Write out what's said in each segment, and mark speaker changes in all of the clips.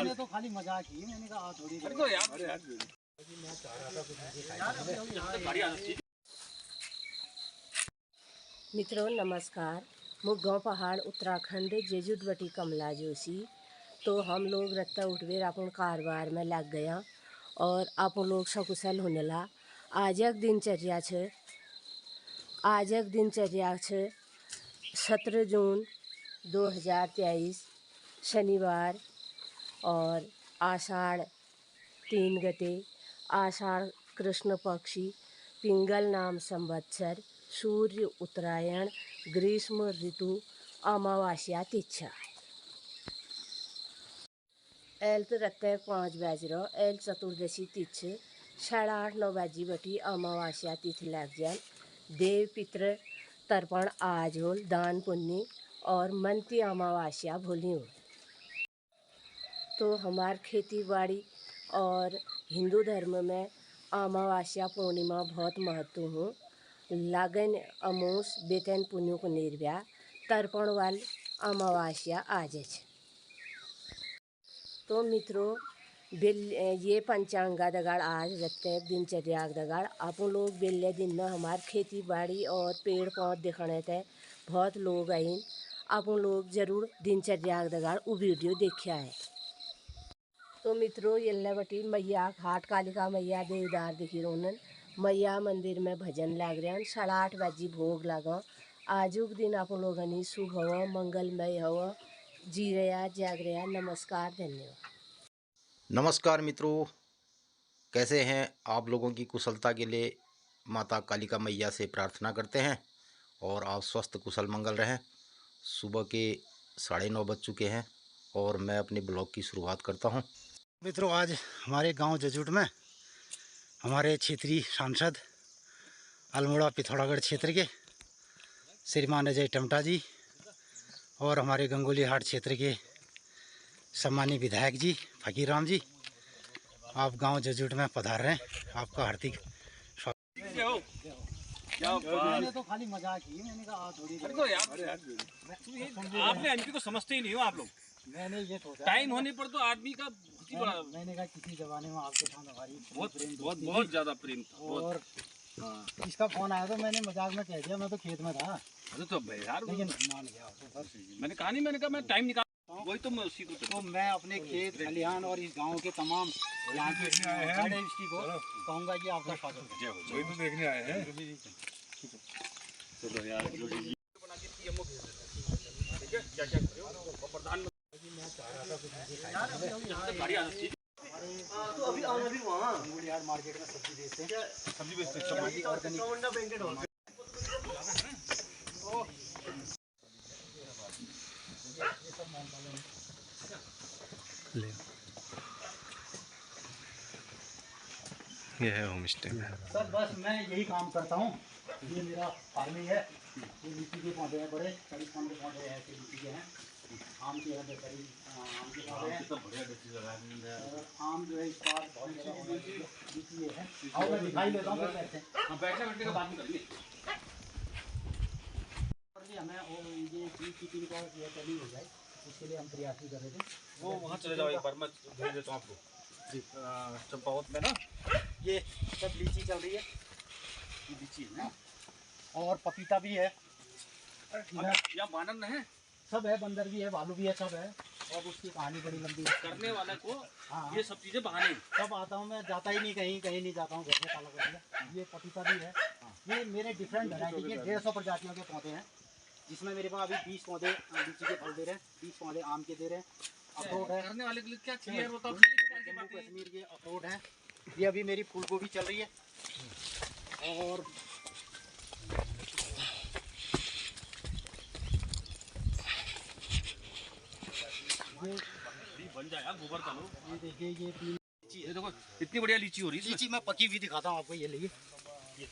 Speaker 1: मैंने तो खाली मजाक की, मैंने कहा थोड़ी
Speaker 2: मित्रों नमस्कार। मुगांव पहाड़ उत्तराखंड जेजुटवटी कमला जोशी। तो हम लोग रत्ता उठवेर अपन कारोबार में लग गया और आप लोग सकुशल होने ला। आजक दिनचर्या छे 17 जून 2023 शनिवार और आषाढ़ 3 गते, आषाढ़ कृष्ण पक्षी, पिंगल नाम संवत्सर, सूर्य उत्तरायण, ग्रीष्म ऋतु, अमावास्या तिथि। एल तो रत्ते 5 बज रहा, एल चतुर्दशी तिथि 8:30-9 बजी बटी अमावास्या तिथि लग जाए। देव पितृ तर्पण आज हो, दान पुण्य और मनती अमावास्या भूली हो। तो हमार खेती बाड़ी और हिंदू धर्म में अमावास्या पूर्णिमा बहुत महत्व हो। लगन अमोस बेतन पुण्य को निर्व्या तर्पण वाल अमावास्या आज है। तो मित्रों ये पंचांगा दगाड़ आज रत्ते दिनचर्या दगाड़ अपन लोग बेले दिन में हमार खेती बाड़ी और पेड़ पौध दिखाने थे बहुत लोग आइन। अपन लोग जरूर दिनचर्या दगाड़ वो वीडियो देखा है। तो मित्रों ये बटी मैया घाट कालिका मैया देवदार दिखी रोनन मैया मंदिर में भजन लाग रहे हैं। 8:30 बजे भोग लगा। आजुक दिन आप लोगों ने शुभ हवा मंगलमय हवा जी रहा जाग रहा। नमस्कार, धन्यवाद।
Speaker 3: नमस्कार मित्रों, कैसे हैं आप? लोगों की कुशलता के लिए माता कालिका मैया से प्रार्थना करते हैं और आप स्वस्थ कुशल मंगल रहें। सुबह के 9:30 बज चुके हैं और मैं अपने ब्लॉग की शुरुआत करता हूं।
Speaker 1: मित्रों आज हमारे गांव जजुट में हमारे क्षेत्रीय सांसद अल्मोड़ा पिथौरागढ़ क्षेत्र के श्रीमान अजय टमटा जी और हमारे गंगोली हाट क्षेत्र के सम्मानीय विधायक जी फकीर राम जी, आप गांव जजुट में पधार रहे हैं। आपका हार्दिक स्वागत। मैंने तो खाली मजाक की, मैंने कहा थोड़ी
Speaker 4: आपने एमपी को समझते ही नहीं हो आप लोग।
Speaker 1: मैंने ये सोचा
Speaker 4: टाइम होने पर तो आदमी का
Speaker 1: मैंने कहा किसी जमाने में आपके साथ हमारी
Speaker 4: बहुत ज्यादा प्रेम था।
Speaker 1: और इसका फोन आया तो मैंने मजाक में कह दिया, मैं तो खेत में था।
Speaker 4: अरे तो यार
Speaker 1: लेकिन मान गया तो
Speaker 4: मैंने कहा नहीं, मैंने कहा मैं टाइम निकाल वही तो मैं उसी को
Speaker 1: तो मैं अपने खेत खलिहान और इस गांव के तमाम यहाँ के को कहूँगा कि आपका स्वागत है।
Speaker 4: वही तो देखने आए हैं। चलो यार बना के पीएमओ ठीक है, क्या क्या प्रधानमंत्री
Speaker 1: तो अभी वहाँ गुड़ियार मार्केट में सब्जी बेचते हैं।
Speaker 4: सब्जी बेचते हैं।
Speaker 3: ये है होम स्टे।
Speaker 1: सर बस मैं यही काम करता हूँ। ये मेरा फार्मिंग है। ये लीची के पौधे हैं, बड़े 40-50 पौधे हैं, लीची के हैं। आम के हैं, आम के पौधे हैं। आम जो है इस बार बहुत ज़्यादा लीची ये है। और मैं दिखाई लेता हूँ कैसे
Speaker 4: बैठने का बात करेंगे।
Speaker 1: हमें ये कीपिंग का ये कमी हो जाए, उसके लिए हम प्रयास भी कर रहे थे।
Speaker 4: वो वहाँ चले जाओ, एक बार मैं भेज देता हूँ आपको चंपावत में ना।
Speaker 1: ये सब लीची चल रही है,
Speaker 4: ये लीची है ना,
Speaker 1: और पपीता भी है।
Speaker 4: यहाँ बानर है,
Speaker 1: सब है, बंदर भी है, भालू भी है, सब है। और उसकी कहानी बड़ी लंबी है।
Speaker 4: करने वाला को
Speaker 1: हाँ
Speaker 4: ये सब चीजें बहाने।
Speaker 1: सब आता हूँ मैं, जाता ही नहीं कहीं नहीं जाता हूँ, घर में ताला कर दिया। ये पपीता भी है। ये मेरे डिफरेंट वैरायटी के 150 प्रजातियों के पौधे हैं, जिसमें मेरे पास अभी 20 पौधे लीची के फल दे रहे हैं, 20 पौधे आम के दे रहे हैं। अखरोट है,
Speaker 4: करने वाले के लिए क्या चाहिए
Speaker 1: जम्मू कश्मीर के अखरोट हैं। ये अभी मेरी फूल गोभी चल रही है। और
Speaker 4: बन जाएगा गोबर का लो।
Speaker 1: ये देखिए, ये 3 लीची है।
Speaker 4: देखो इतनी बढ़िया लीची हो रही है।
Speaker 1: लीची मैं पकी हुई दिखाता हूँ आपको, ये लिए इस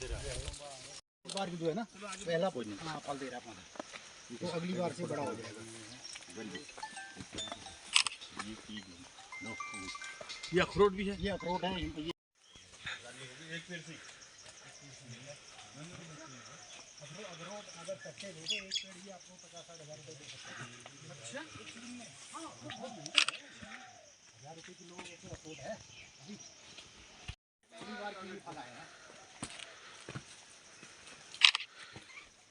Speaker 1: बार भी जो है ना पहला फल दे रहा है पौधा, तो अगली बार से बड़ा हो जाएगा।
Speaker 4: ये अखरोट भी है,
Speaker 1: ये अखरोट है। ये अखरोट अगर सस्ते दे तो एक पेड़ ही आपको 50-60 हज़ार रुपये दे सकते हैं। अच्छा, हाँ, 1000 किलो के अखरोट है अभी पहली बार कीवी फल आया है।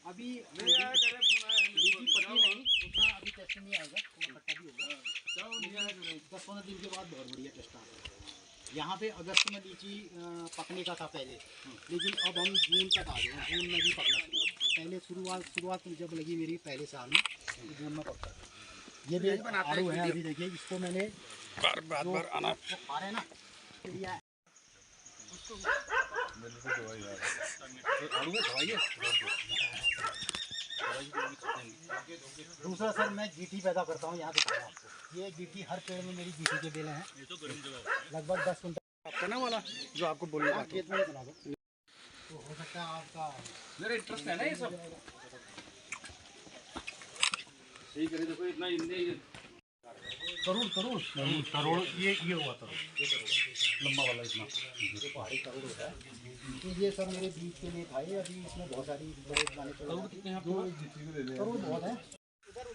Speaker 1: अभी लीची पकी नहीं, उतना अभी टेस्ट नहीं आएगा, थोड़ा खट्टा भी होगा। 10-15 दिन के बाद बहुत बढ़िया टेस्ट आता है। यहाँ पे अगस्त में लीची पकने का था पहले, लेकिन अब हम जून तक आ गए हैं। जून में भी पकना शुरू हो। पहले शुरुआत जब लगी मेरी पहले साल में, तो जून में पकता था। ये भी आड़ू है, अभी देखिए इसको मैंने बार आना खा रहे हैं ना, चिड़िया आड़ू में दवाई है। दूसरा सर मैं गीठी पैदा करता हूँ यहाँ से। ये गीठी हर पेड़ में मेरी गीठी के बेले हैं, लगभग 10 कुंटल।
Speaker 4: आपका ना वाला जो आपको बोलने का
Speaker 1: खेत में ही बना दो, तो हो सकता है आपका
Speaker 4: मेरा इंटरेस्ट है ना ये सब सही करे। देखो इतना
Speaker 1: तरुण ये हुआ तरुण लंबा वाला इतना पहाड़ी तरुण होता है। तो ये सब मेरे बीज के लिए खाए। अभी इसमें बहुत सारी बड़े बनाने तरुण कितने हैं? तरुण बहुत है। उधर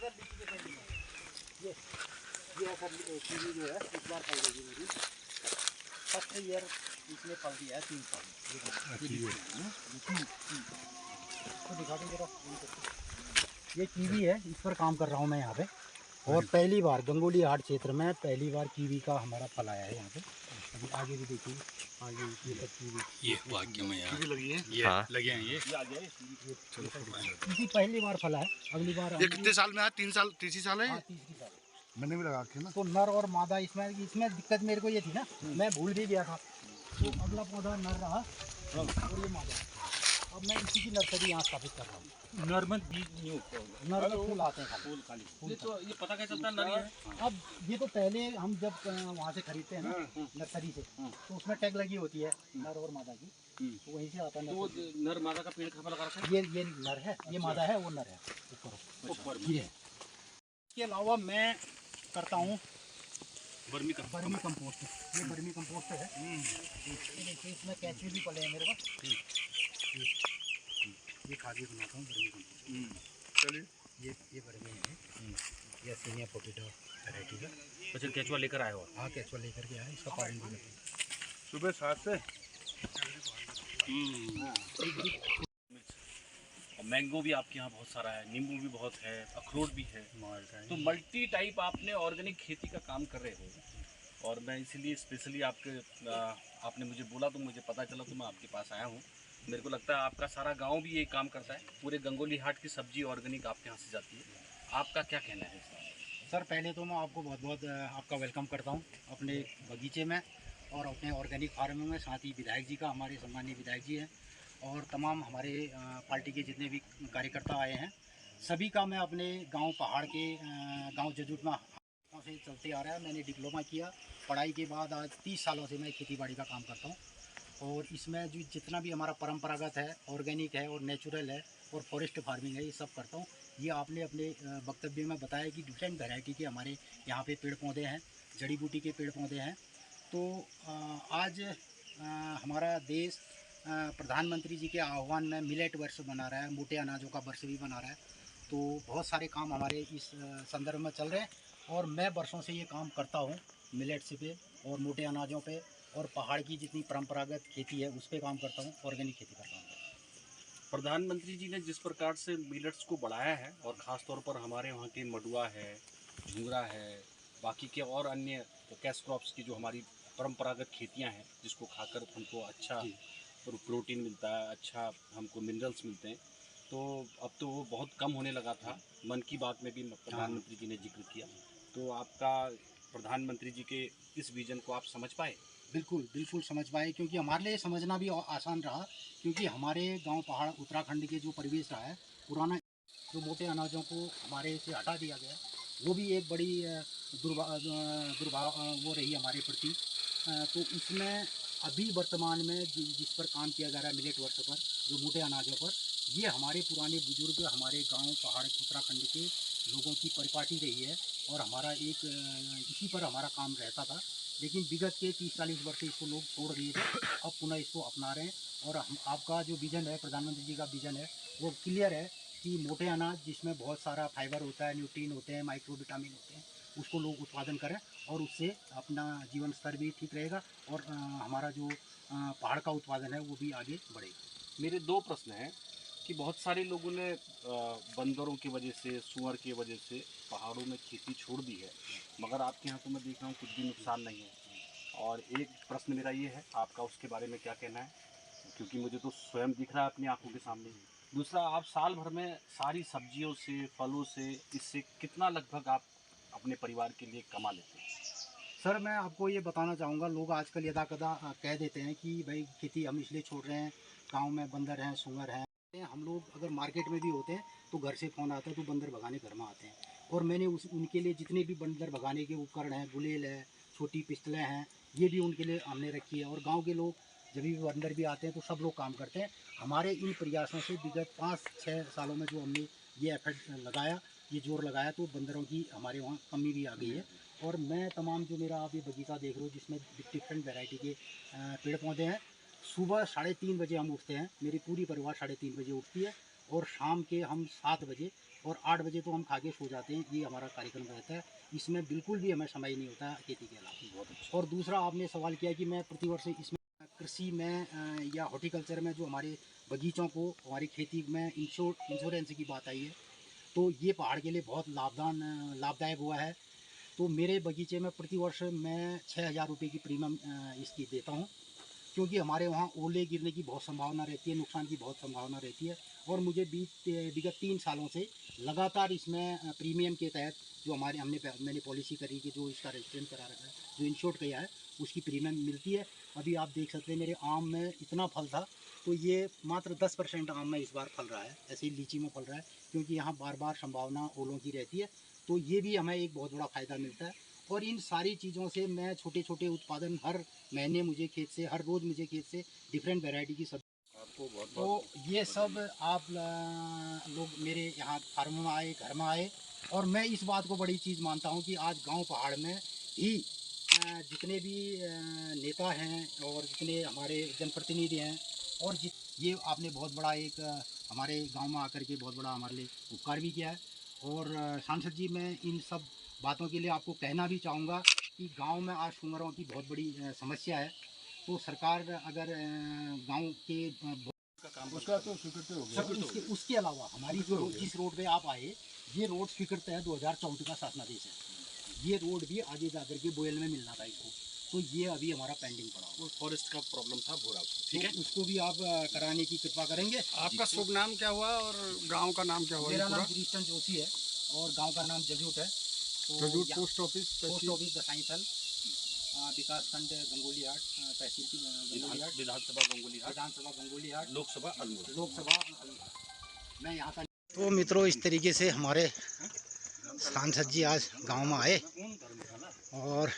Speaker 1: ये सर कीवी जो है इस बार फल देगी मेरी। फर्स्ट ईयर इसने फल दिया है 3 साल। तो दिखा दो जरा। ये कीवी है, इस पर काम कर रहा हूँ मैं यहाँ पे। और पहली बार गंगोली हाट क्षेत्र में पहली बार कीवी का हमारा फल आया है यहाँ पे। अभी आगे भी देखिए, आगे ये सब कीवी
Speaker 4: ये भाग्य में यार लगी है। ये लगे हैं ये आ गए।
Speaker 1: इसी पहली बार फला है। अगली बार
Speaker 4: ये कितने साल में है? 3 साल, तीसरी साल है।
Speaker 1: हाँ, तीसरी साल
Speaker 4: मैंने भी लगा के ना।
Speaker 1: तो नर और मादा इसमें दिक्कत मेरे को ये थी ना, मैं भूल भी गया था। तो अगला पौधा नर रहा और ये मादा। अब मैं इसी की नर्सरी यहाँ स्थापित कर रहा हूँ।
Speaker 4: नर में बीज नहीं होता होगा।
Speaker 1: नर में फूल आते हैं,
Speaker 4: फूल खाली। ये तो ये पता कैसे चलता है नर है?
Speaker 1: अब ये तो पहले हम जब वहाँ से खरीदते हैं ना नर्सरी से, तो उसमें टैग लगी होती है नर और मादा की, तो वहीं से आता है।
Speaker 4: तो वो नर मादा का पेड़ कहाँ लगा रखा है?
Speaker 1: ये नर है, ये मादा है, वो नर है ऊपर ये है। इसके अलावा मैं करता हूँ
Speaker 4: वर्मी
Speaker 1: कंपोस्ट। ये वर्मी कंपोस्ट है। देखिए इसमें कैचू भी पड़े हैं मेरे पास। ये खादी बनाता हूँ वर्मी कंपोस्ट।
Speaker 4: चलिए
Speaker 1: ये वर्मी है, ये सीनियर पोटैटो वैरायटी का।
Speaker 4: अच्छा केचुआ लेकर आए हो?
Speaker 1: हाँ केचुआ लेकर के आया, इसका पालन भी करते हैं
Speaker 4: सुबह 7 से। मैंगो भी आपके यहाँ बहुत सारा है, नींबू भी बहुत है, अखरोट भी है। तो मल्टी टाइप आपने ऑर्गेनिक खेती का काम कर रहे हो। और मैं इसीलिए स्पेशली आपने मुझे बोला तो मुझे पता चला, तो मैं आपके पास आया हूँ। मेरे को लगता है आपका सारा गांव भी ये काम करता है। पूरे गंगोली हाट की सब्जी ऑर्गेनिक आपके यहाँ से जाती है। आपका क्या कहना है इसमें?
Speaker 1: सर पहले तो मैं आपको बहुत बहुत आपका वेलकम करता हूँ अपने बगीचे में और अपने ऑर्गेनिक फार्म में। साथ ही विधायक जी का, हमारे सम्मानीय विधायक जी हैं, और तमाम हमारे पार्टी के जितने भी कार्यकर्ता आए हैं, सभी का मैं अपने गांव पहाड़ के गांव जजूट में से चलते आ रहा है। मैंने डिप्लोमा किया, पढ़ाई के बाद आज 30 सालों से मैं खेतीबाड़ी का काम करता हूँ। और इसमें जो जितना भी हमारा परंपरागत है, ऑर्गेनिक है और नेचुरल है और फॉरेस्ट फार्मिंग है, ये सब करता हूँ। ये आपने अपने वक्तव्य में बताया कि डिफरेंट वैरायटी के हमारे यहाँ पे पेड़ पौधे हैं, जड़ी बूटी के पेड़ पौधे हैं। तो आज हमारा देश प्रधानमंत्री जी के आह्वान में मिलेट वर्ष मना रहा है, मोटे अनाजों का वर्ष भी मना रहा है। तो बहुत सारे काम हमारे इस संदर्भ में चल रहे हैं और मैं वर्षों से ये काम करता हूँ मिलेट्स पे और मोटे अनाजों पे और पहाड़ की जितनी परंपरागत खेती है उस पर काम करता हूँ, ऑर्गेनिक खेती करता हूँ।
Speaker 4: प्रधानमंत्री जी ने जिस प्रकार से मिलेट्स को बढ़ाया है, और ख़ास तौर पर हमारे वहाँ के मडुआ है, झुंगरा है, बाकी के और अन्य कैश क्रॉप्स की जो हमारी परंपरागत खेतियाँ हैं, जिसको खाकर हमको अच्छा प्रोटीन मिलता है, अच्छा हमको मिनरल्स मिलते हैं। तो अब तो वो बहुत कम होने लगा था। मन की बात में भी प्रधानमंत्री जी ने जिक्र किया। तो आपका प्रधानमंत्री जी के इस विजन को आप समझ पाए?
Speaker 1: बिल्कुल समझ पाए, क्योंकि हमारे लिए समझना भी आसान रहा। क्योंकि हमारे गांव पहाड़ उत्तराखंड के जो परिवेश रहा है पुराना, जो मोटे अनाजों को हमारे से हटा दिया गया, वो भी एक बड़ी दुर्भाव वो रही हमारे प्रति। तो इसमें अभी वर्तमान में जिस पर काम किया जा रहा है मिलेट वर्ष पर, जो मोटे अनाजों पर, ये हमारे पुराने बुजुर्ग, हमारे गांव पहाड़ उत्तराखंड के लोगों की परिपाटी रही है और हमारा एक इसी पर हमारा काम रहता था। लेकिन विगत के 30-40 वर्ष से इसको लोग छोड़ दिए थे, अब पुनः इसको अपना रहे हैं। और हम आपका जो विज़न है, प्रधानमंत्री जी का विज़न है, वो क्लियर है कि मोटे अनाज जिसमें बहुत सारा फाइबर होता है, न्यूट्रिएंट होते हैं, माइक्रो विटामिन होते हैं, उसको लोग उत्पादन करें और उससे अपना जीवन स्तर भी ठीक रहेगा और हमारा जो पहाड़ का उत्पादन है वो भी आगे बढ़ेगा।
Speaker 4: मेरे दो प्रश्न हैं कि बहुत सारे लोगों ने बंदरों की वजह से, सुअर की वजह से पहाड़ों में खेती छोड़ दी है, मगर आपके यहाँ तो मैं देख रहा हूँ कुछ भी नुकसान नहीं है। और एक प्रश्न मेरा ये है, आपका उसके बारे में क्या कहना है, क्योंकि मुझे तो स्वयं दिख रहा है अपनी आंखों के सामने। दूसरा, आप साल भर में सारी सब्जियों से, फलों से, इससे कितना लगभग आप अपने परिवार के लिए कमा लेते हैं?
Speaker 1: सर मैं आपको ये बताना चाहूँगा, लोग आजकल यदा कदा कह देते हैं कि भाई खेती हम इसलिए छोड़ रहे हैं, गांव में बंदर हैं, सूअर हैं। हम लोग अगर मार्केट में भी होते हैं तो घर से फ़ोन आता है तो बंदर भगाने घर में आते हैं, और मैंने उनके लिए जितने भी बंदर भगाने के उपकरण हैं, गुलेल है, छोटी पिस्टलें हैं, ये भी उनके लिए हमने रखी है। और गाँव के लोग जब भी बंदर भी आते हैं तो सब लोग काम करते हैं। हमारे इन प्रयासों से विगत 5-6 सालों में जो हमने ये एफर्ट लगाया, ये जोर लगाया, तो बंदरों की हमारे वहाँ कमी भी आ गई है। और मैं तमाम जो मेरा आप ये बगीचा देख रहे हो जिसमें डिफरेंट वैरायटी के पेड़ पौधे हैं, सुबह 3:30 बजे हम उठते हैं, मेरी पूरी परिवार 3:30 बजे उठती है, और शाम के हम 7 बजे और 8 बजे तो हम खा के सो जाते हैं। ये हमारा कार्यक्रम रहता है, इसमें बिल्कुल भी हमें समय नहीं होता है खेती के अलावा।
Speaker 4: बहुत अच्छा।
Speaker 1: और दूसरा, आपने सवाल किया कि मैं प्रतिवर्ष इसमें कृषि में या हॉर्टिकल्चर में जो हमारे बगीचों को, हमारी खेती में इंश्योरेंस की बात आई है, तो ये पहाड़ के लिए बहुत लाभदायक हुआ है। तो मेरे बगीचे में प्रतिवर्ष मैं 6,000 रुपये की प्रीमियम इसकी देता हूँ, क्योंकि हमारे वहाँ ओले गिरने की बहुत संभावना रहती है, नुकसान की बहुत संभावना रहती है। और मुझे विगत 3 सालों से लगातार इसमें प्रीमियम के तहत जो मैंने पॉलिसी करी कि जो इसका रजिस्ट्रेशन करा रखा है, जो इंश्योर्ड किया है, उसकी प्रीमियम मिलती है। अभी आप देख सकते हैं मेरे आम में इतना फल था, तो ये मात्र 10% आम में इस बार फल रहा है, ऐसे ही लीची में फल रहा है, क्योंकि यहाँ बार बार संभावना ओलों की रहती है। तो ये भी हमें एक बहुत बड़ा फ़ायदा मिलता है। और इन सारी चीज़ों से मैं छोटे छोटे उत्पादन हर महीने मुझे खेत से, हर रोज़ मुझे खेत से डिफरेंट वैरायटी की सब्जी।
Speaker 4: आपको बहुत
Speaker 1: तो ये सब आप लोग मेरे यहाँ फार्म में आए, घर में आए, और मैं इस बात को बड़ी चीज़ मानता हूँ कि आज गांव पहाड़ में ही जितने भी नेता हैं और जितने हमारे जनप्रतिनिधि हैं, और ये आपने बहुत बड़ा एक हमारे गांव में आकर के बहुत बड़ा हमारे लिए उपकार भी किया है। और सांसद जी, मैं इन सब बातों के लिए आपको कहना भी चाहूँगा कि गांव में आज सूअरों की बहुत बड़ी समस्या है। तो सरकार अगर गांव के
Speaker 4: उसका तो स्वीकृति हो गया।
Speaker 1: उसके अलावा हमारी जो जिस रोड पे आप आए, ये रोड स्वीकृत है 2014 का शासनादेश है। ये रोड भी आगे जा करके बोयल में मिलना था इसको, तो ये अभी हमारा पेंडिंग पड़ा हुआ है।
Speaker 4: वो फॉरेस्ट का प्रॉब्लम था भोरा, ठीक है।
Speaker 1: तो उसको भी आप कराने की कृपा करेंगे।
Speaker 5: आपका शुभ नाम क्या हुआ और गांव का नाम क्या हुआ?
Speaker 1: मेरा नाम गिरीश चंद जोशी है और गांव का नाम जजूट है। तो
Speaker 5: जजूट पोस्ट ऑफिस,
Speaker 1: दसाईथल, विकास खंड गंगोली हाट, तहसील गंगोली हाट,
Speaker 4: विधानसभा गंगोली हाट,
Speaker 1: लोकसभा
Speaker 4: अल्मोड़ा।
Speaker 1: लोकसभा मैं यहाँ का। तो मित्रों, इस तरीके से हमारे सांसद जी आज गांव में आए और